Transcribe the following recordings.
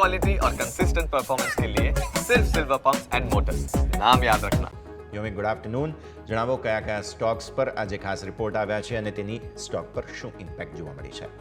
Quality और consistent performance के लिए सिर्फ सिल्वर पंप्स एंड मोटर्स, नाम याद रखना। યોમિક ગુડ આફ્ટરનૂન. જણાવો કયા કયા સ્ટોક્સ પર આજે ખાસ રિપોર્ટ આવ્યા છે અને તેની સ્ટોક પર શું ઇમ્પેક્ટ જોવા મળી છે?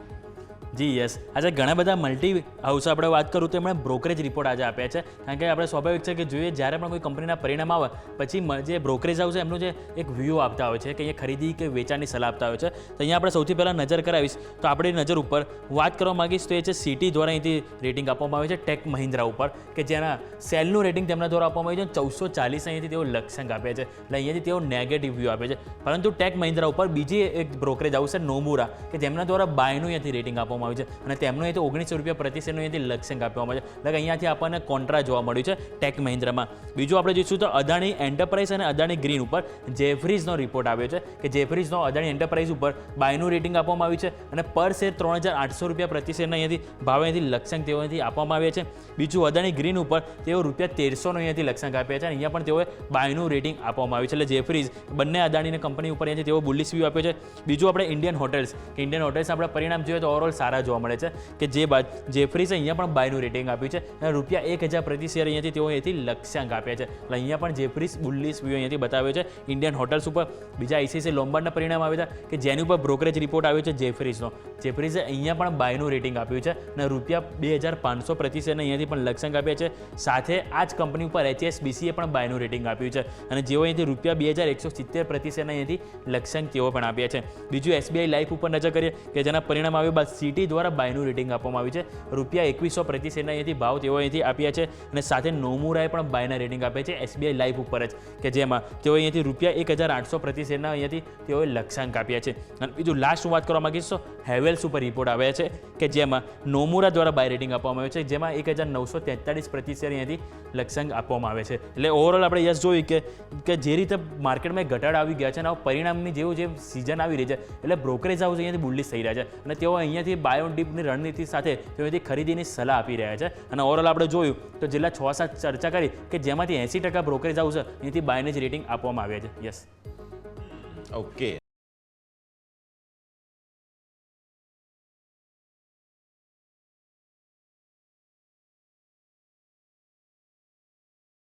જી યસ, આજે ઘણા બધા મલ્ટી હાઉસ આપણે વાત કરું તો એમણે બ્રોકરેજ રિપોર્ટ આજે આપ્યા છે. કારણ કે આપણે સ્વાભાવિક છે કે જોઈએ જ્યારે પણ કોઈ કંપનીના પરિણામ આવે પછી જે બ્રોકરેજ હાઉસ છે એમનું જે એક વ્યૂ આપતા હોય છે કે અહીંયા ખરીદી કે વેચાણની સલાહ આપતા હોય છે. તો અહીંયા આપણે સૌથી પહેલાં નજર કરાવીશ તો આપણી નજર ઉપર વાત કરવા માગીશ તો એ છે સિટી દ્વારા અહીંથી રેટિંગ આપવામાં આવે છે ટેક મહિન્દ્રા ઉપર, કે જેના સેલનું રેટિંગ તેમના દ્વારા આપવામાં આવ્યું છે 1440. અહીંયાથી તેઓ લક્ષ્યાંક આપે છે, એટલે અહીંયાથી તેઓ નેગેટિવ વ્યૂ આપે છે. પરંતુ ટેક મહિન્દ્રા ઉપર બીજી એક બ્રોકરેજ હાઉસ છે નોમુરા, કે જેમના દ્વારા બાયનું અહીંયાથી રેટિંગ આપવામાં આવ્યું છે અને તેમનું અહીંથી 1900 રૂપિયા પ્રતિ શેરનું અહીંયાથી લક્ષ્યાંક આપવામાં આવે છે. એટલે અહીંયાથી આપણને કોન્ટ્રા જોવા મળ્યું છે ટેક મહિન્દ્રામાં. બીજું આપણે જોઈશું તો અદાણી એન્ટરપ્રાઇઝ અને અદાણી ગ્રીન ઉપર જેફરીઝનો રિપોર્ટ આવ્યો છે કે જેફરીઝનો અદાણી એન્ટરપ્રાઇઝ ઉપર બાયનું રેટિંગ આપવામાં આવ્યું છે અને પર શેર 3800 રૂપિયા પ્રતિ શેરના અહીંયાથી ભાવ અહીંયાથી લક્ષ્યાંક તેઓ અહીંથી આપવામાં આવ્યા છે. બીજું અદાણી ગ્રીન ઉપર તેઓ રૂપિયા 1300નો અહીંયાથી લક્ષ્યાંક આપ્યા છે અને અહીંયા પણ તેઓએ બાયનું રેટિંગ આપવામાં આવ્યું છે. એટલે જેફરીઝ બંને અદાણીની કંપની ઉપર અહીંયાથી તેઓ બુલિશ વ્યૂ આપ્યો છે. બીજું આપણે ઇન્ડિયન હોટેલ્સ, કે ઇન્ડિયન હોટેલ્સ આપણે પરિણામ જોઈએ તો ઓવરઓલ સારા જોવા મળે છે, કે જે બાદ જેફરીઝે અહીંયા પણ બાયનું રેટિંગ આપ્યું છે અને રૂપિયા 1000 પ્રતિ શેર અહીંયાથી તેઓ અહીંથી લક્ષ્યાંક આપ્યા છે. એટલે અહીંયા પણ જેફરીઝ બુલિશ વ્યૂ અહીંયાથી બતાવ્યો છે ઇન્ડિયન હોટેલ્સ ઉપર. બીજા આઈસીઆઈસીઆઈ લોમ્બાર્ડના પરિણામ આવ્યા હતા કે જેની ઉપર બ્રોકરેજ રિપોર્ટ આવ્યો છે જેફરીઝનો. જેફરીઝે અહીંયા પણ બાયનું રેટિંગ આપ્યું છે અને રૂપિયા 2500 પ્રતિ શેરને અહીંયાથી પણ લક્ષ્યાંક આપ્યા છે. સાથે આ જ કંપની ઉપર HSBCએ પણ બાયનું રેટિંગ આપ્યું છે અને જેઓ અહીંથી રૂપિયા 2170 પ્રતિ શેરના અહીંયાથી લક્ષ્યાંક તેઓ પણ આપ્યા છે. બીજું SBI લાઈફ ઉપર નજર કરીએ કે જેના પરિણામ આવ્યા બાદ સિટી દ્વારા બાયનું રેટિંગ આપવામાં આવ્યું છે. રૂપિયા 2100 પ્રતિ શેરના અહીંયાથી ભાવ તેઓ અહીંથી આપ્યા છે અને સાથે નોમુરાએ પણ બાયના રેટિંગ આપ્યા છે SBI લાઈફ ઉપર જ, કે જેમાં તેઓ અહીંયાથી રૂપિયા 1800 પ્રતિ શેરના અહીંયાથી તેઓએ લક્ષ્યાંક આપ્યા છે. અને બીજું લાસ્ટ હું વાત કરવા માંગીશ તો હેવેલ્સ ઉપર રિપોર્ટ આવ્યા છે કે જેમાં નોમુરા દ્વારા બાય રેટિંગ આપવામાં આવ્યું છે, જેમાં 1943 પ્રતિ શેર અહીંયાથી લક્ષ્યાંક આપવામાં આવે છે. એટલે ઓવરઓલ આપણે યસ જોયું કે જે રીતે માર્કેટમાં ઘટાડો આવી ગયા છે અને પરિણામની જેવું જે સિઝન આવી રહી છે એટલે બ્રોકરેજ હાઉસ અહીંયાથી બુલિશ થઈ રહ્યા છે અને તેઓ અહીંયાથી બાય ઓન ડીપની રણનીતિ સાથે તેઓ અહીંથી ખરીદીની સલાહ આપી રહ્યા છે. અને ઓવરઓલ આપણે જોયું તો છેલ્લા 6-7 ચર્ચા કરી કે જેમાંથી 80% બ્રોકરેજ હાઉસ અહીંયાથી બાયને જ રેટિંગ આપવામાં આવ્યા છે. યસ. ઓકે,